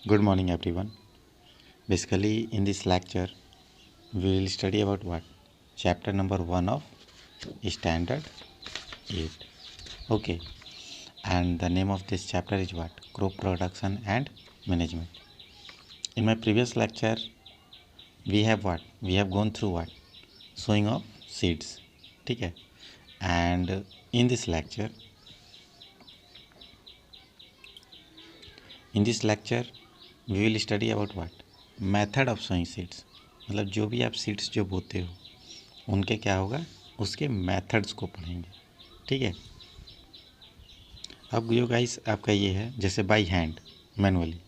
Good morning, everyone. Basically, in this lecture, we will study about what? Chapter number 1 of Standard 8. Okay, and the name of this chapter is what? Crop production and management. In my previous lecture, we have what? We have gone through what? Sowing of seeds. ठीक है? And in this lecture, we will study about what? Method of sowing seeds. मतलब जो भी आप seeds जो बोते हो उनके क्या होगा, उसके मेथड्स को पढ़ेंगे. ठीक है. अब जो गाइस आपका ये है जैसे बाय हैंड मैनुअली,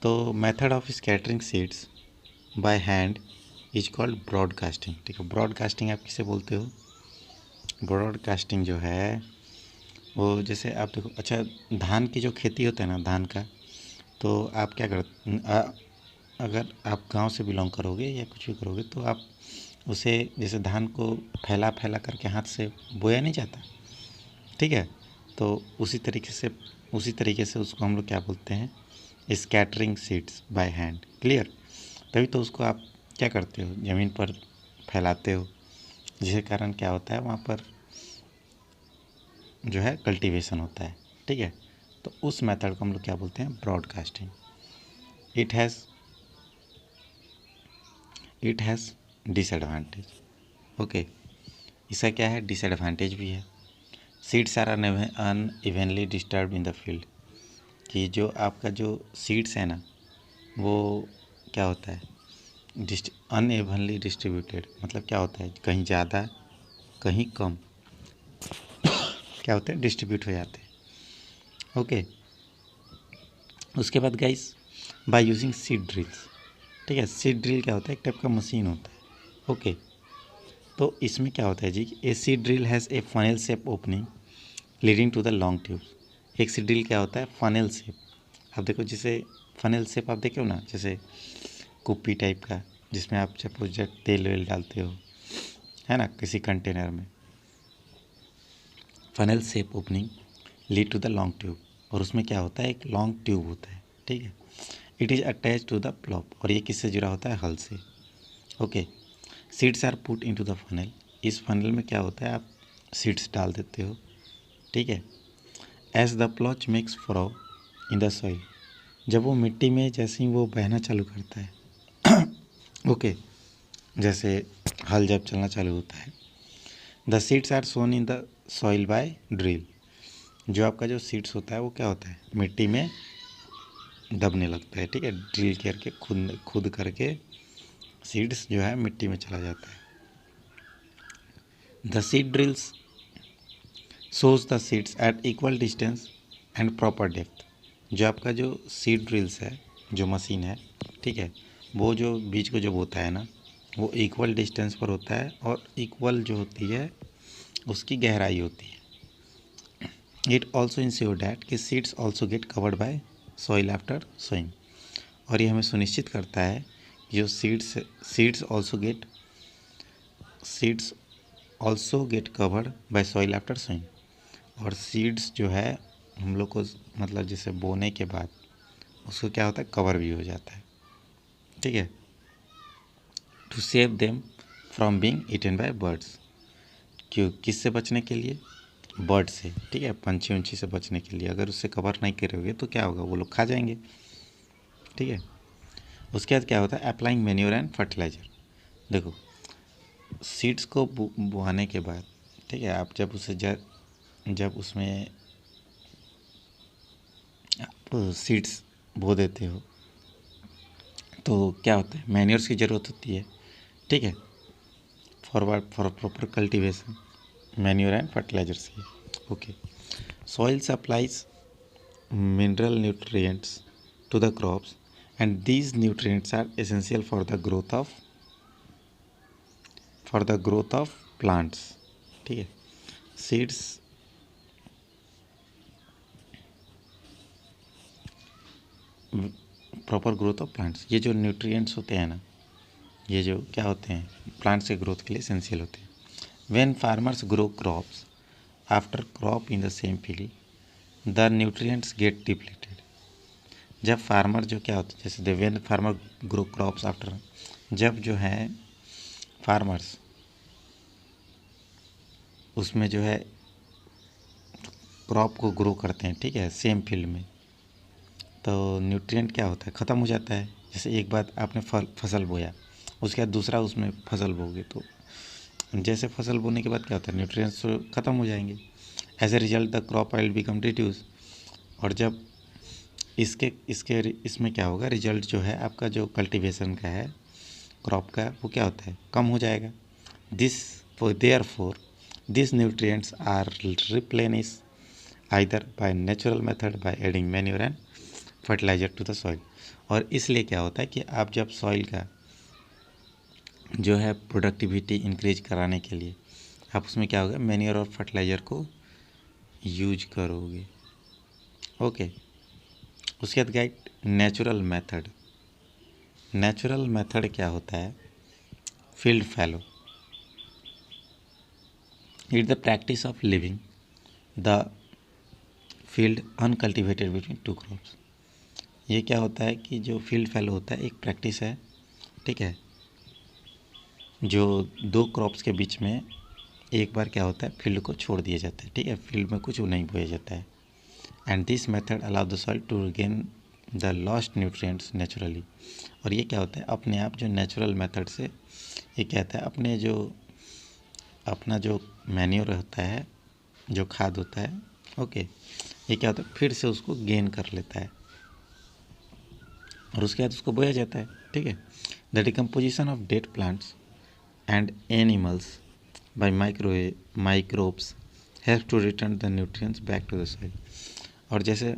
तो method of scattering seeds by hand is called broadcasting. ठीक है. ब्रॉडकास्टिंग आप किसे बोलते हो? ब्रॉडकास्टिंग जो है वो जैसे आप देखो, अच्छा धान की जो खेती होता है ना, धान का, तो आप क्या अगर आप गांव से बिलोंग करोगे या कुछ भी करोगे तो आप उसे जैसे धान को फैला फैला करके हाथ से बोया नहीं जाता. ठीक है. तो उसी तरीके से उसको हम लोग क्या बोलते हैं? Scattering seeds by hand. Clear. तभी तो उसको आप क्या करते हो, ज़मीन पर फैलाते हो, जिसके कारण क्या होता है, वहाँ पर जो है कल्टीवेशन होता है. ठीक है. तो उस मेथड को हम लोग क्या बोलते हैं? Broadcasting. It has disadvantage. Okay. इसका क्या है? डिसएडवांटेज भी है. Seeds are unevenly disturb in the field. कि जो आपका जो सीड्स है ना, वो क्या होता है? Unevenly distributed. मतलब क्या होता है, कहीं ज़्यादा कहीं कम क्या होते हैं, डिस्ट्रीब्यूट हो जाते हैं. ओके. उसके बाद guys, by using seed drills. ठीक है. सीड ड्रिल क्या होता है? एक टाइप का मशीन होता है. ओके. तो इसमें क्या होता है जी, a seed drill has a funnel shape opening leading to the long tubes. एक सीड ड्रिल क्या होता है? Funnel shape. आप देखो, जैसे फनेल शेप आप देखे हो ना, जैसे कुप्पी टाइप का, जिसमें आप सपोज तेल वेल डालते हो, है ना, किसी कंटेनर में. Funnel shape opening lead to the long tube. और उसमें क्या होता है? एक लॉन्ग ट्यूब होता है. ठीक है. It is attach to the plough. और ये किससे जुड़ा होता है? हल से. Okay. Seeds are put into the funnel. इस फनल में क्या होता है? आप सीड्स डाल देते हो. ठीक है. As the plough makes furrow in the soil. जब वो मिट्टी में जैसे ही वो बहना चालू करता है ओके, जैसे हल जब चलना चालू होता है, the seeds are sown in the soil by drill. जो आपका जो सीड्स होता है वो क्या होता है? मिट्टी में दबने लगता है. ठीक है. ड्रिल करके खुद करके सीड्स जो है मिट्टी में चला जाता है. The seed drills sows the seeds at equal distance and proper depth. जो आपका जो सीड ड्रिल्स है, जो मशीन है, ठीक है, वो जो बीज को जो बोता है ना, वो इक्वल डिस्टेंस पर होता है और इक्वल जो होती है उसकी गहराई होती है. इट ऑल्सो इंश्योर डैट कि seeds also get covered by soil after sowing. और ये हमें सुनिश्चित करता है कि जो seeds also get covered by soil after sowing. और सीड्स जो है हम लोग को मतलब जैसे बोने के बाद उसको क्या होता है? कवर भी हो जाता है. ठीक है. To save them from being eaten by birds. क्यों? किससे बचने के लिए? बर्ड से. ठीक है. पंछी उंछी से बचने के लिए. अगर उससे कवर नहीं करोगे तो क्या होगा? वो लोग खा जाएंगे. ठीक है. उसके बाद क्या होता है? Applying manure and fertiliser. देखो, सीड्स को बोआने के बाद, ठीक है, आप जब उसमें आप सीड्स बो देते हो तो क्या होता है? मैन्योर्स की ज़रूरत होती है. ठीक है. For proper cultivation, manure and fertilisers की. Okay. Soil supplies mineral nutrients to the crops and these nutrients are essential for the growth of plants. ठीक है. Seeds proper growth of plants. ये जो न्यूट्रिएंट्स होते हैं ना, ये जो क्या होते हैं? प्लांट्स के ग्रोथ के लिए एसेंशियल होते हैं. When farmers grow crops after crop in the same field, the nutrients get depleted. जब फार्मर जो क्या होता है, जैसे the when farmer grow crops after, जब जो है फार्मर्स उसमें जो है क्रॉप को ग्रो करते हैं, ठीक है, सेम फील्ड में, तो न्यूट्रिएंट क्या होता है, ख़त्म हो जाता है। जैसे एक बार आपने फसल बोया, उसके बाद दूसरा उसमें फसल बोगे, तो जैसे फसल बोने के बाद क्या होता है, न्यूट्रिएंट्स ख़त्म हो जाएंगे। As a result the crop while become reduce. और जब इसमें क्या होगा, रिजल्ट जो है आपका जो कल्टीवेशन का है क्रॉप का, वो क्या होता है, कम हो जाएगा। Therefore this nutrients are replenish either by natural method by adding manure and fertiliser to the soil. और इसलिए क्या होता है कि आप जब सॉइल का जो है प्रोडक्टिविटी इंक्रीज कराने के लिए आप उसमें क्या होगा, मैन्योर और फर्टिलाइज़र को यूज करोगे। ओके, उसके बाद गाइड नेचुरल मेथड। नेचुरल मेथड क्या होता है, field fallow, it the practice of living the field uncultivated between two crops. ये क्या होता है कि जो फील्ड फैलो होता है एक प्रैक्टिस है, ठीक है, जो दो क्रॉप्स के बीच में एक बार क्या होता है, फील्ड को छोड़ दिया जाता है, ठीक है, फील्ड में कुछ नहीं बोया जाता है। And this method allow the soil to gain the lost nutrients naturally. और ये क्या होता है, अपने आप जो नेचुरल मेथड से ये कहता है अपना जो मैन्योर होता है, जो खाद होता है, ओके, ये क्या होता है, फिर से उसको गेन कर लेता है और उसके बाद उसको बोया जाता है, ठीक है। The decomposition of dead plants and animals by microbes have to return the nutrients back to the soil. और जैसे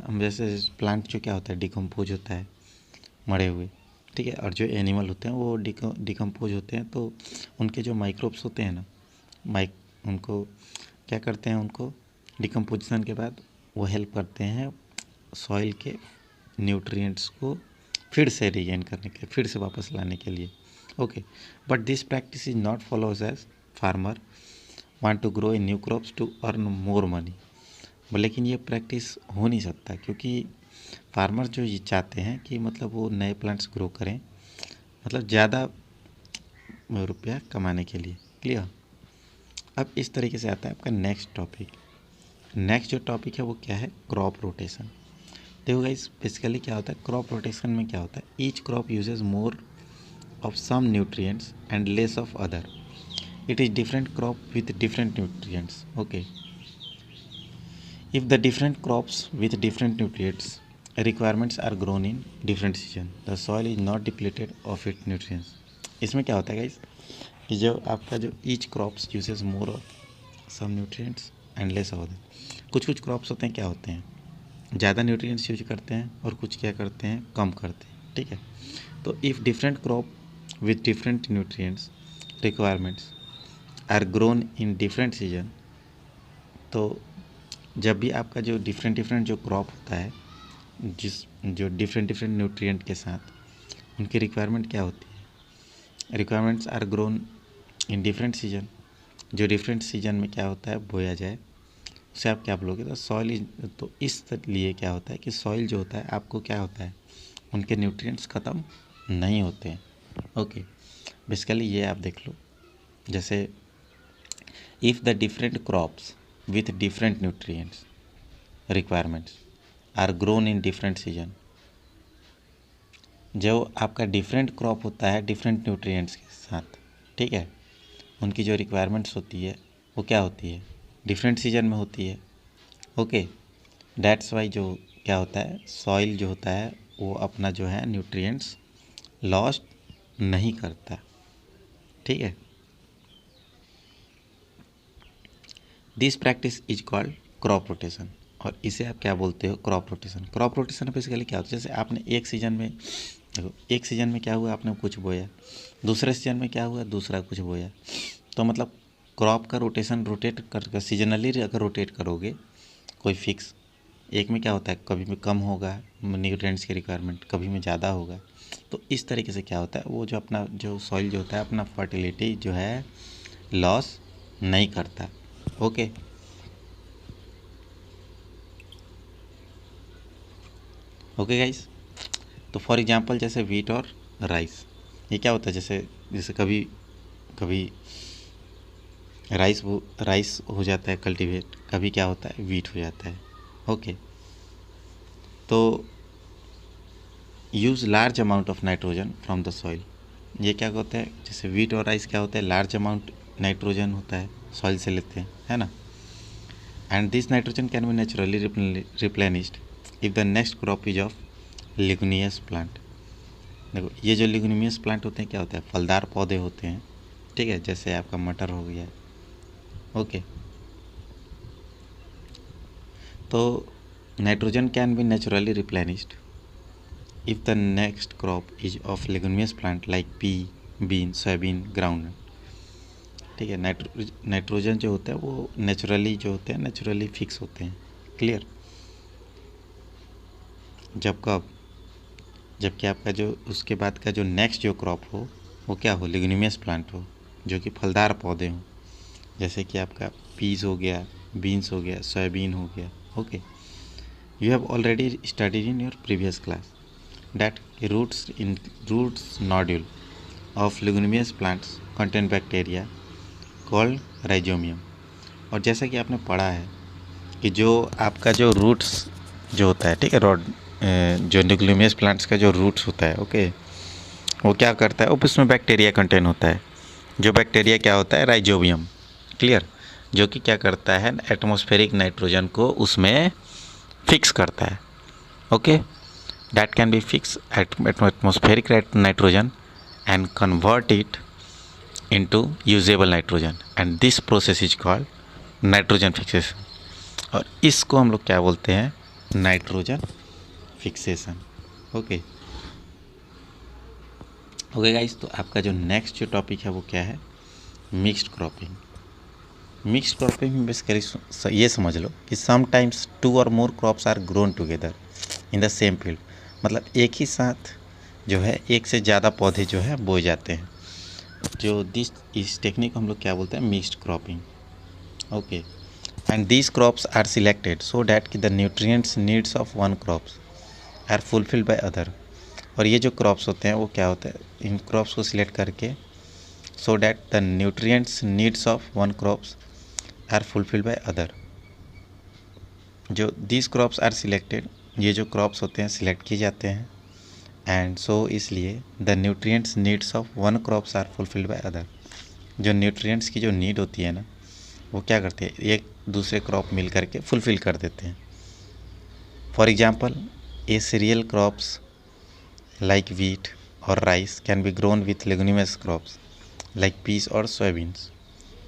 प्लांट जो क्या होता है, डिकम्पोज होता है, मरे हुए, ठीक है, और जो एनिमल होते हैं वो डिकम्पोज होते हैं, तो उनके जो माइक्रोब्स होते हैं ना, उनको क्या करते हैं, उनको डिकम्पोजिशन के बाद वो हेल्प करते हैं सॉइल के न्यूट्रिएंट्स को फिर से रीगेन करने के लिए, फिर से वापस लाने के लिए। Okay, but this practice is not follows as farmer want to grow in new crops to earn more money. लेकिन ये प्रैक्टिस हो नहीं सकता, क्योंकि फार्मर जो ये चाहते हैं कि मतलब वो नए प्लांट्स ग्रो करें, मतलब ज़्यादा रुपया कमाने के लिए। क्लियर। अब इस तरीके से आता है आपका नेक्स्ट टॉपिक। नेक्स्ट जो टॉपिक है वो क्या है, क्रॉप रोटेशन। देखो गाइस, बेसिकली क्या होता है क्रॉप रोटेशन में, क्या होता है, each crop uses more of some nutrients and less of other. It is different crop with different nutrients. Okay, if the different crops with different nutrients requirements are grown in different season, the soil is not depleted of its nutrients. इसमें क्या होता है guys कि जो आपका जो each crops uses more of some nutrients and less of other. कुछ कुछ क्रॉप्स होते हैं, क्या होते हैं, ज़्यादा न्यूट्रिएंट्स यूज करते हैं और कुछ क्या करते हैं, कम करते हैं, ठीक है। तो if different crop with different nutrients requirements are grown in different season, तो जब भी आपका जो डिफरेंट जो क्रॉप होता है, जो डिफरेंट न्यूट्रिएंट के साथ उनकी रिक्वायरमेंट क्या होती है, requirements are grown in different season. जो डिफरेंट सीजन में क्या होता है, बोया जाए, उसे आप क्या बोलोगे, तो सॉइल इज, तो इस लिए क्या होता है कि सॉइल जो होता है आपको क्या होता है, उनके न्यूट्रिएंट्स ख़त्म नहीं होते हैं। ओके, बेसिकली ये आप देख लो, जैसे if the different crops with different nutrients requirements are grown in different season, जो आपका डिफरेंट क्रॉप होता है डिफरेंट न्यूट्रिएंट्स के साथ, ठीक है, उनकी जो रिक्वायरमेंट्स होती है वो क्या होती है, डिफरेंट सीजन में होती है। ओके, दैट्स वाई जो क्या होता है, सॉइल जो होता है वो अपना जो है न्यूट्रिएंट्स लॉस्ट नहीं करता, ठीक है। This practice is called crop rotation, और इसे आप क्या बोलते हो, crop rotation. Crop rotation basically क्या होता है, जैसे आपने एक सीज़न में, देखो एक सीज़न में क्या हुआ, आपने कुछ बोया, दूसरे सीजन में क्या हुआ, दूसरा कुछ बोया, तो मतलब क्रॉप का रोटेशन रोटेट कर सीजनली अगर रोटेट करोगे कोई फिक्स, एक में क्या होता है, कभी में कम होगा न्यूट्रिएंट्स की रिक्वायरमेंट, कभी में ज़्यादा होगा, तो इस तरीके से क्या होता है, वो जो अपना जो सॉइल जो होता है अपना फर्टिलिटी जो है लॉस नहीं करता। ओके, ओके गाइस, तो फॉर एग्जांपल जैसे वीट और राइस, ये क्या होता है, जैसे कभी कभी राइस हो जाता है कल्टीवेट, कभी क्या होता है वीट हो जाता है। ओके, तो use large amount of nitrogen from the soil, ये क्या होता है, जैसे वीट और राइस क्या होता है, लार्ज अमाउंट नाइट्रोजन होता है, सॉइल से लेते हैं, है ना। And this nitrogen can be naturally replenished if the next crop is of leguminous plant. देखो ये जो लिग्नियस प्लांट होते हैं क्या होता है, फलदार पौधे होते हैं, ठीक है, जैसे आपका मटर हो गया। ओके, तो nitrogen can be naturally replenished if the next crop is of leguminous plant like pea, bean, soybean, groundnut. ठीक है, नाइट्रोजन जो होता है वो नेचुरली जो होते हैं नेचुरली फिक्स होते हैं। क्लियर? जबकि आपका जो उसके बाद का जो नेक्स्ट जो क्रॉप हो वो क्या हो, लेगुमिनस प्लांट हो, जो कि फलदार पौधे हों, जैसे कि आपका पीस हो गया, बीन्स हो गया, सोयाबीन हो गया। Okay, you have already studied in your previous class that roots nodule of leguminous plants contain bacteria called rhizomium। और जैसा कि आपने पढ़ा है कि जो आपका जो रूट्स जो होता है, ठीक है, जो लेगुमिनस प्लांट्स का जो रूट्स होता है, ओके, वो क्या करता है, उसमें बैक्टीरिया कंटेन होता है। जो बैक्टीरिया क्या होता है, राइजोबियम। क्लियर? जो कि क्या करता है, एटमॉस्फेरिक नाइट्रोजन को उसमें फिक्स करता है। Okay, that can be fixed atmospheric nitrogen and convert it into usable nitrogen, and this process is called nitrogen fixation। और इसको हम लोग क्या बोलते हैं, नाइट्रोजन फिक्सेशन। ओके गाइस, तो आपका जो नेक्स्ट जो टॉपिक है वो क्या है, मिक्स्ड क्रॉपिंग। मिक्स्ड क्रॉपिंग में बेसिकली ये समझ लो कि समटाइम्स 2 और more crops are grown together in the same field, मतलब एक ही साथ जो है एक से ज़्यादा पौधे जो है बोए जाते हैं। जो इस टेक्निक को हम लोग क्या बोलते हैं, mixed cropping. Okay, and these crops are selected so that कि the nutrients needs of one crops are fulfilled by other. और ये जो क्रॉप्स होते हैं वो क्या होता है, इन क्रॉप्स को सिलेक्ट करके so that the nutrients needs of one crops are fulfilled by other. जो दीज क्रॉप्स आर सिलेक्टेड, ये जो क्रॉप्स होते हैं सिलेक्ट किए जाते हैं, एंड सो इसलिए the nutrients needs of one crops are fulfilled by other. जो न्यूट्रिएंट्स की जो नीड होती है ना, वो क्या करते हैं, एक दूसरे क्रॉप मिल करके फुलफिल कर देते हैं। For example a cereal crops like wheat और rice can be grown with leguminous crops like peas और सोयाबीन्स।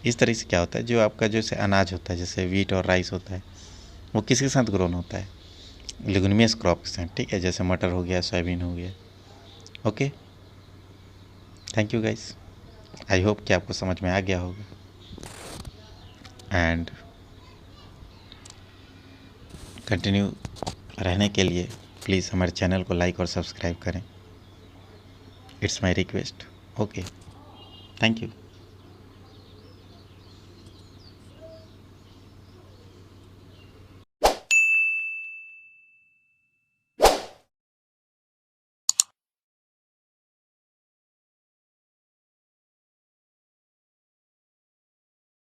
इस तरह से क्या होता है, जो आपका जैसे अनाज होता है, जैसे वीट और राइस होता है, वो किसके साथ ग्रोन होता है, लेगुमिनस क्रॉप के साथ। ठीक है, जैसे मटर हो गया, सोयाबीन हो गया। Okay, thank you guys, I hope कि आपको समझ में आ गया होगा। एंड कंटिन्यू रहने के लिए प्लीज़ हमारे चैनल को लाइक और सब्सक्राइब करें, it's my request. Okay, thank you.